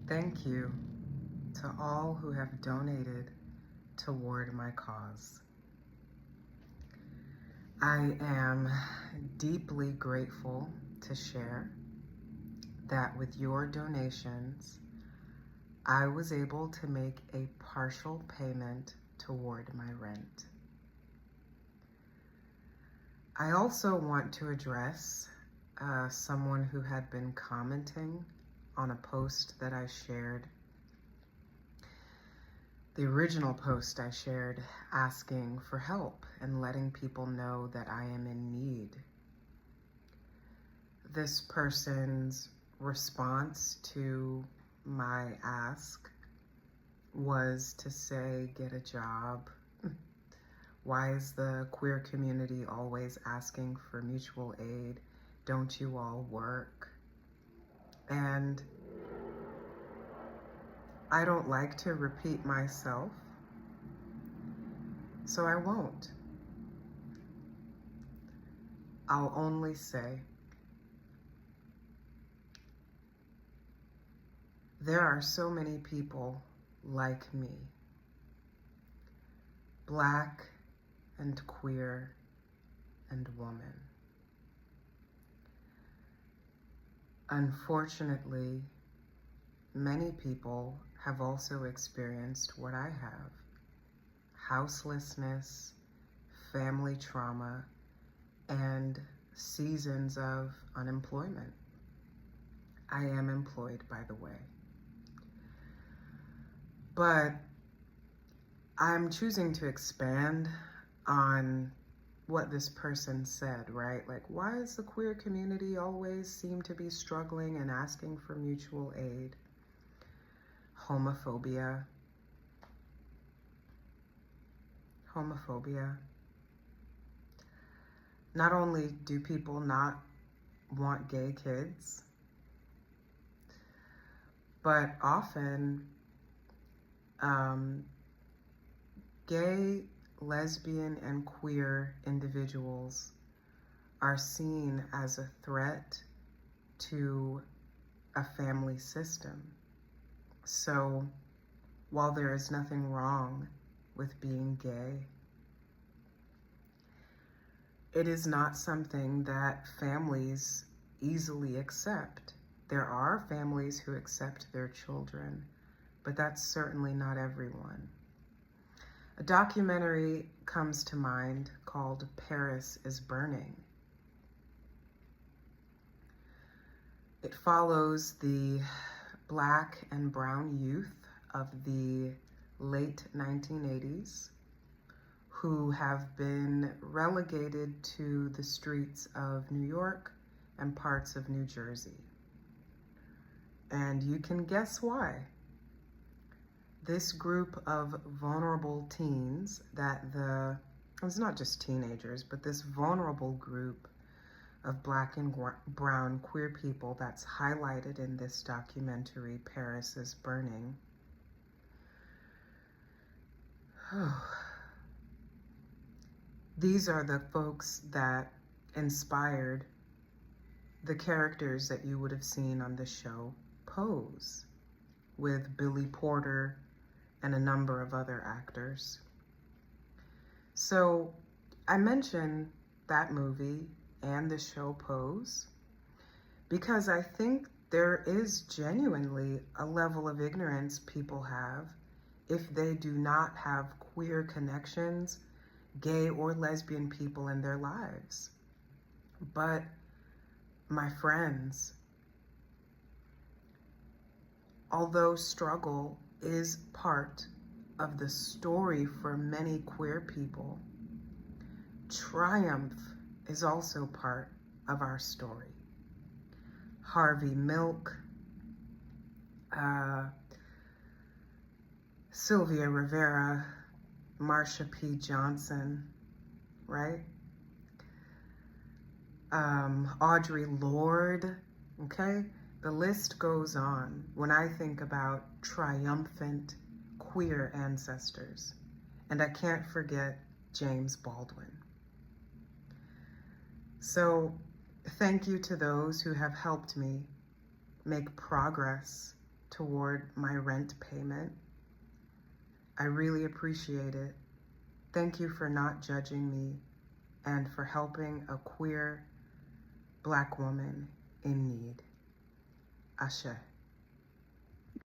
Thank you to all who have donated toward my cause. I am deeply grateful to share that with your donations, I was able to make a partial payment toward my rent. I also want to address someone who had been commenting on a post that I shared. The original post I shared asking for help and letting people know that I am in need. This person's response to my ask was to say, get a job. Why is the queer community always asking for mutual aid? Don't you all work? And I don't like to repeat myself, so I won't. I'll only say, there are so many people like me, Black and queer and woman. Unfortunately, many people have also experienced what I have: houselessness, family trauma, and seasons of unemployment. I am employed, by the way. But I'm choosing to expand on what this person said, right? Like, why does the queer community always seem to be struggling and asking for mutual aid? Homophobia. Homophobia. Not only do people not want gay kids, but often gay, lesbian, and queer individuals are seen as a threat to a family system. So while there is nothing wrong with being gay, it is not something that families easily accept. There are families who accept their children, but that's certainly not everyone. A documentary comes to mind called Paris is Burning. It follows the Black and brown youth of the late 1980s who have been relegated to the streets of New York and parts of New Jersey. And you can guess why. This group of vulnerable teens it's not just teenagers, but this vulnerable group of Black and brown queer people that's highlighted in this documentary, Paris is Burning. These are the folks that inspired the characters that you would have seen on the show Pose, with Billy Porter and a number of other actors. So I mention that movie and the show Pose because I think there is genuinely a level of ignorance people have if they do not have queer connections, gay or lesbian people in their lives. But my friends, although struggle is part of the story for many queer people, triumph is also part of our story. Harvey Milk, Sylvia Rivera, Marsha P. Johnson, right? Audre Lorde, okay? The list goes on when I think about triumphant queer ancestors. And I can't forget James Baldwin. So thank you to those who have helped me make progress toward my rent payment. I really appreciate it. Thank you for not judging me and for helping a queer Black woman in need. Ashe.